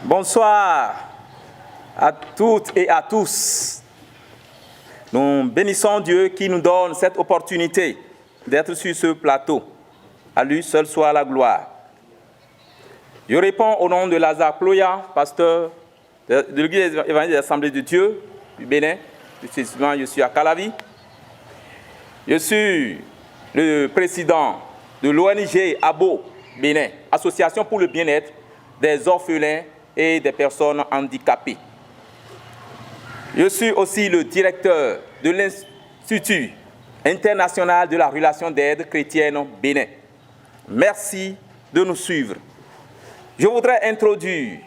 Bonsoir à toutes et à tous. Nous bénissons Dieu qui nous donne cette opportunité d'être sur ce plateau. À lui seul soit la gloire. Je réponds au nom de Lazare Ploya, pasteur de l'Église évangélique de l'Assemblée de Dieu du Bénin. Je suis à Calavi. Je suis le président de l'ONG ABO Bénin, Association pour le bien-être des orphelins et des personnes handicapées. Je suis aussi le directeur de l'Institut international de la relation d'aide chrétienne Bénin. Merci de nous suivre. Je voudrais introduire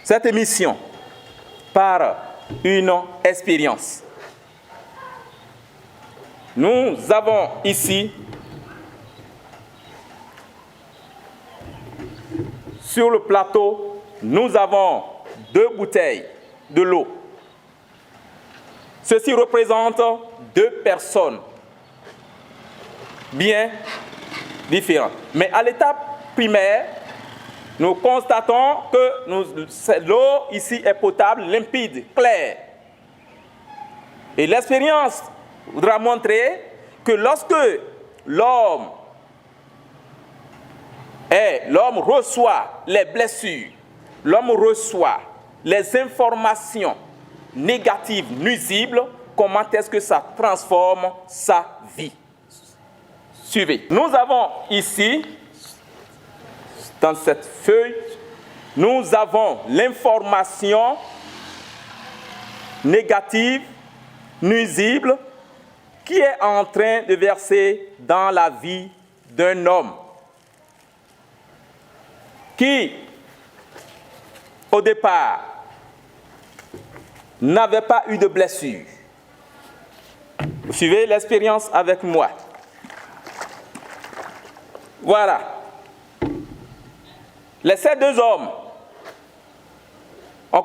cette émission par une expérience. Nous avons ici, sur le plateau, nous avons 2 bouteilles de l'eau. Ceci représente 2 personnes bien différentes. Mais à l'étape primaire, nous constatons que l'eau ici est potable, limpide, claire. Et l'expérience voudra montrer que lorsque l'homme reçoit les blessures, l'homme reçoit les informations négatives, nuisibles, comment est-ce que ça transforme sa vie? Suivez. Nous avons ici, dans cette feuille, nous avons l'information négative, nuisible, qui est en train de verser dans la vie d'un homme qui, au départ, n'avait pas eu de blessure. Vous suivez l'expérience avec moi. Voilà. Ces 2 hommes,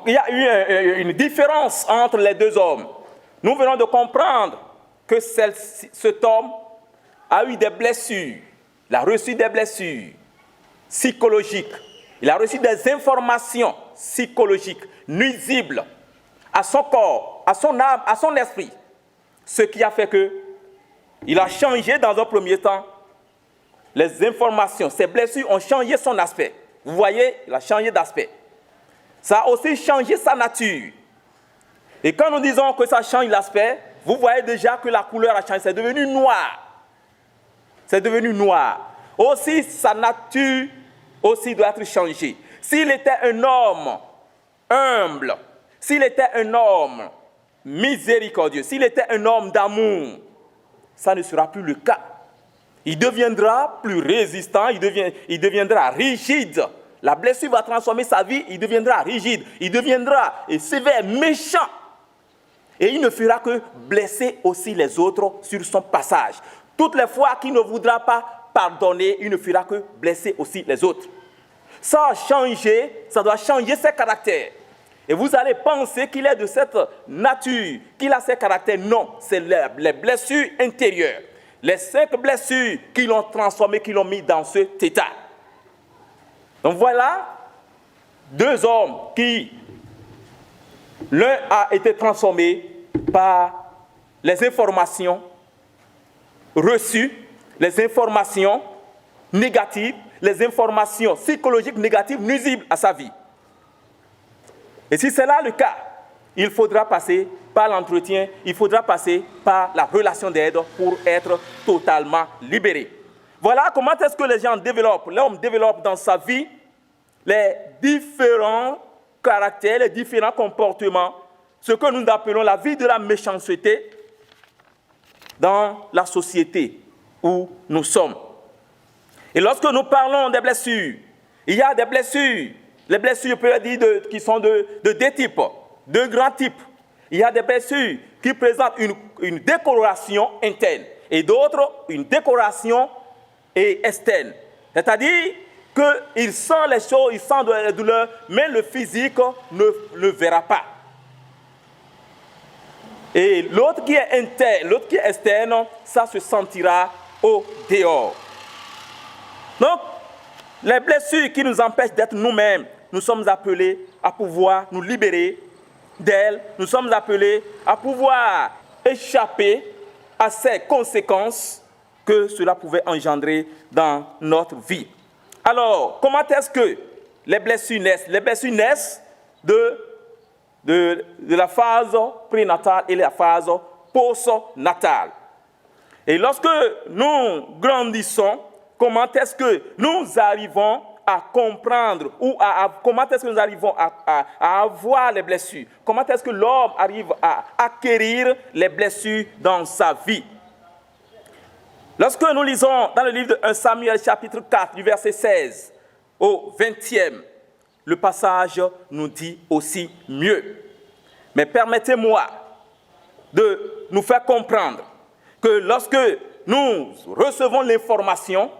il y a eu une différence entre les 2 hommes. Nous venons de comprendre que cet homme a eu des blessures. Il a reçu des blessures psychologiques. Il a reçu des informations psychologiques nuisibles à son corps, à son âme, à son esprit. Ce qui a fait qu'il a changé dans un premier temps. Les informations, ces blessures ont changé son aspect. Vous voyez, il a changé d'aspect. Ça a aussi changé sa nature. Et quand nous disons que ça change l'aspect, vous voyez déjà que la couleur a changé. C'est devenu noir. C'est devenu noir. Aussi, sa nature aussi doit être changée. S'il était un homme humble, s'il était un homme miséricordieux, s'il était un homme d'amour, ça ne sera plus le cas. Il deviendra plus résistant, il deviendra rigide. La blessure va transformer sa vie, il deviendra rigide, il deviendra sévère, méchant. Et il ne fera que blesser aussi les autres sur son passage. Toutes les fois qu'il ne voudra pas pardonner, il ne fera que blesser aussi les autres. Ça a changé, ça doit changer ses caractères. Et vous allez penser qu'il est de cette nature, qu'il a ces caractères. Non, c'est les blessures intérieures. Les 5 blessures qui l'ont transformé, qui l'ont mis dans cet état. Donc voilà 2 hommes qui, l'un a été transformé par les informations reçues, les informations négatives, les informations psychologiques négatives nuisibles à sa vie. Et si c'est là le cas, il faudra passer par l'entretien, il faudra passer par la relation d'aide pour être totalement libéré. Voilà comment est-ce que les gens développent, l'homme développe dans sa vie les différents caractères, les différents comportements, ce que nous appelons la vie de la méchanceté dans la société où nous sommes. Et lorsque nous parlons des blessures, il y a des blessures, les blessures, je peux dire, qui sont de 2 types, 2 grands types. Il y a des blessures qui présentent une décoloration interne et d'autres une décoloration externe. C'est-à-dire qu'il sent les choses, il sent de la douleur, mais le physique ne le verra pas. Et l'autre qui est interne, l'autre qui est externe, ça se sentira au dehors. Donc, les blessures qui nous empêchent d'être nous-mêmes, nous sommes appelés à pouvoir nous libérer d'elles. Nous sommes appelés à pouvoir échapper à ces conséquences que cela pouvait engendrer dans notre vie. Alors, comment est-ce que les blessures naissent? Les blessures naissent de la phase prénatale et la phase postnatale. Et lorsque nous grandissons, comment est-ce que nous arrivons à comprendre ou comment est-ce que nous arrivons à avoir les blessures? Comment est-ce que l'homme arrive à acquérir les blessures dans sa vie? Lorsque nous lisons dans le livre de 1 Samuel chapitre 4 du verset 16 au 20e, le passage nous dit aussi mieux. Mais permettez-moi de nous faire comprendre que lorsque nous recevons l'information,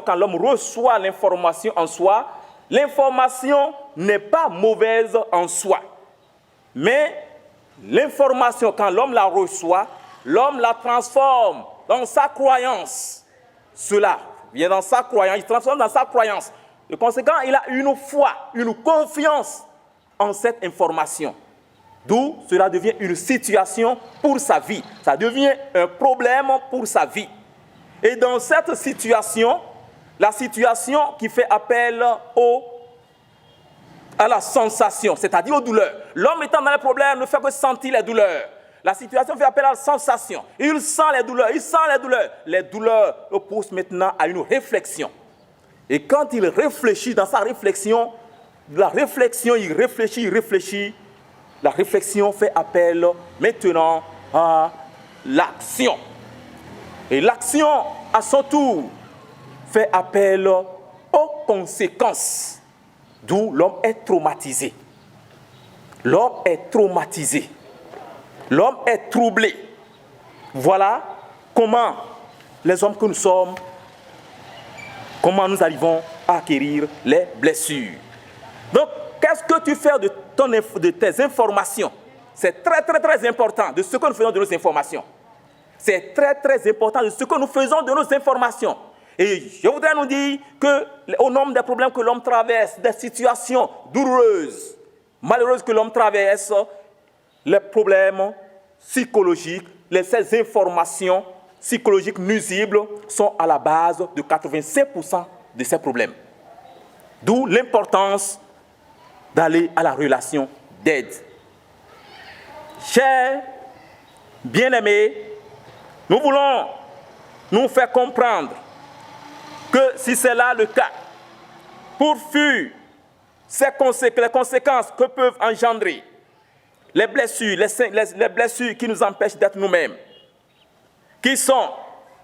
quand l'homme reçoit l'information en soi, l'information n'est pas mauvaise en soi. Mais l'information, quand l'homme la reçoit, l'homme la transforme dans sa croyance. Cela vient dans sa croyance, il transforme dans sa croyance. De conséquent, il a une foi, une confiance en cette information. D'où cela devient une situation pour sa vie. Ça devient un problème pour sa vie. Et dans cette situation, la situation qui fait appel à la sensation, c'est-à-dire aux douleurs. L'homme étant dans les problèmes ne fait que sentir les douleurs. La situation fait appel à la sensation. Il sent les douleurs, il sent les douleurs. Les douleurs le poussent maintenant à une réflexion. Et quand il réfléchit dans sa réflexion, il réfléchit. La réflexion fait appel maintenant à l'action. Et l'action, à son tour, fait appel aux conséquences. D'où l'homme est traumatisé. L'homme est traumatisé. L'homme est troublé. Voilà comment les hommes que nous sommes, comment nous arrivons à acquérir les blessures. Donc, qu'est-ce que tu fais de tes informations? C'est très, très, très important de ce que nous faisons de nos informations. C'est très, très important de ce que nous faisons de nos informations. Et je voudrais nous dire qu'au nombre des problèmes que l'homme traverse, des situations douloureuses, malheureuses que l'homme traverse, les problèmes psychologiques, ces informations psychologiques nuisibles sont à la base de 85% de ces problèmes. D'où l'importance d'aller à la relation d'aide. Chers bien-aimés, nous voulons nous faire comprendre que si c'est là le cas, pour fuir les conséquences que peuvent engendrer les blessures qui nous empêchent d'être nous-mêmes, qui sont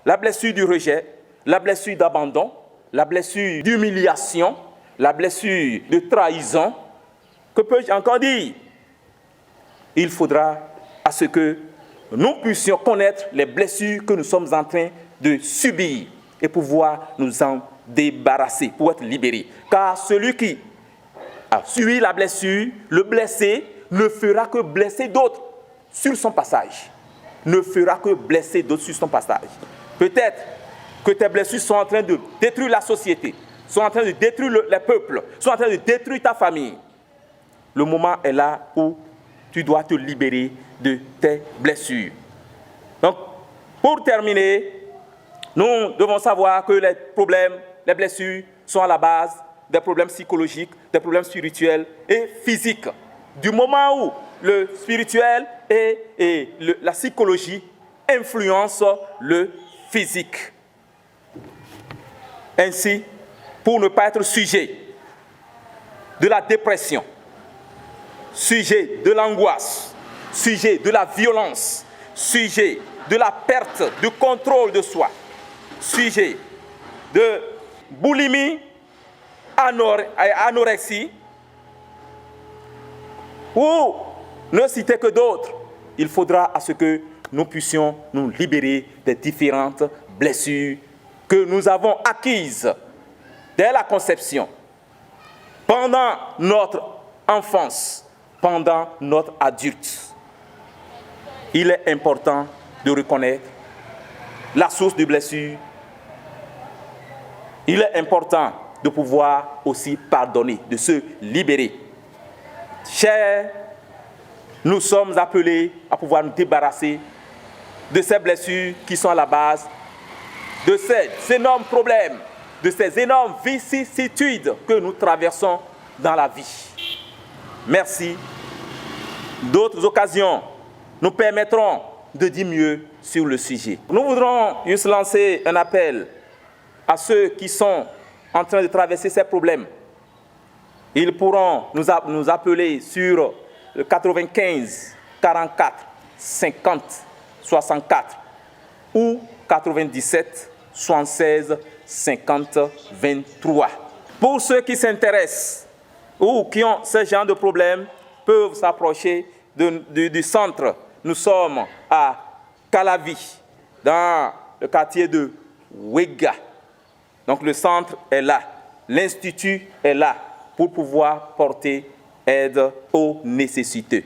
la blessure du rejet, la blessure d'abandon, la blessure d'humiliation, la blessure de trahison, que peux-je encore dire? Il faudra à ce que nous puissions connaître les blessures que nous sommes en train de subir et pouvoir nous en débarrasser, pour être libérés. Car celui qui a subi la blessure, le blessé, ne fera que blesser d'autres sur son passage. Ne fera que blesser d'autres sur son passage. Peut-être que tes blessures sont en train de détruire la société, sont en train de détruire les peuples, sont en train de détruire ta famille. Le moment est là où tu dois te libérer de tes blessures. Donc, pour terminer, nous devons savoir que les problèmes, les blessures sont à la base des problèmes psychologiques, des problèmes spirituels et physiques. Du moment où le spirituel et la psychologie influencent le physique. Ainsi, pour ne pas être sujet de la dépression, sujet de l'angoisse, sujet de la violence, sujet de la perte de contrôle de soi, sujet de boulimie, anorexie, ou ne citer que d'autres, il faudra à ce que nous puissions nous libérer des différentes blessures que nous avons acquises dès la conception, pendant notre enfance, pendant notre adulte. il est important de reconnaître la source de blessure. Il est important de pouvoir aussi pardonner, de se libérer. Chers, nous sommes appelés à pouvoir nous débarrasser de ces blessures qui sont à la base de ces énormes problèmes, de ces énormes vicissitudes que nous traversons dans la vie. Merci. D'autres occasions nous permettront de dire mieux sur le sujet. Nous voudrons juste lancer un appel à ceux qui sont en train de traverser ces problèmes. Ils pourront nous appeler sur le 95 44 50 64 ou 97 76 50 23. Pour ceux qui s'intéressent ou qui ont ce genre de problème, peuvent s'approcher du centre. Nous sommes à Calavi, dans le quartier de Wega. Donc le centre est là, l'institut est là pour pouvoir porter aide aux nécessiteux.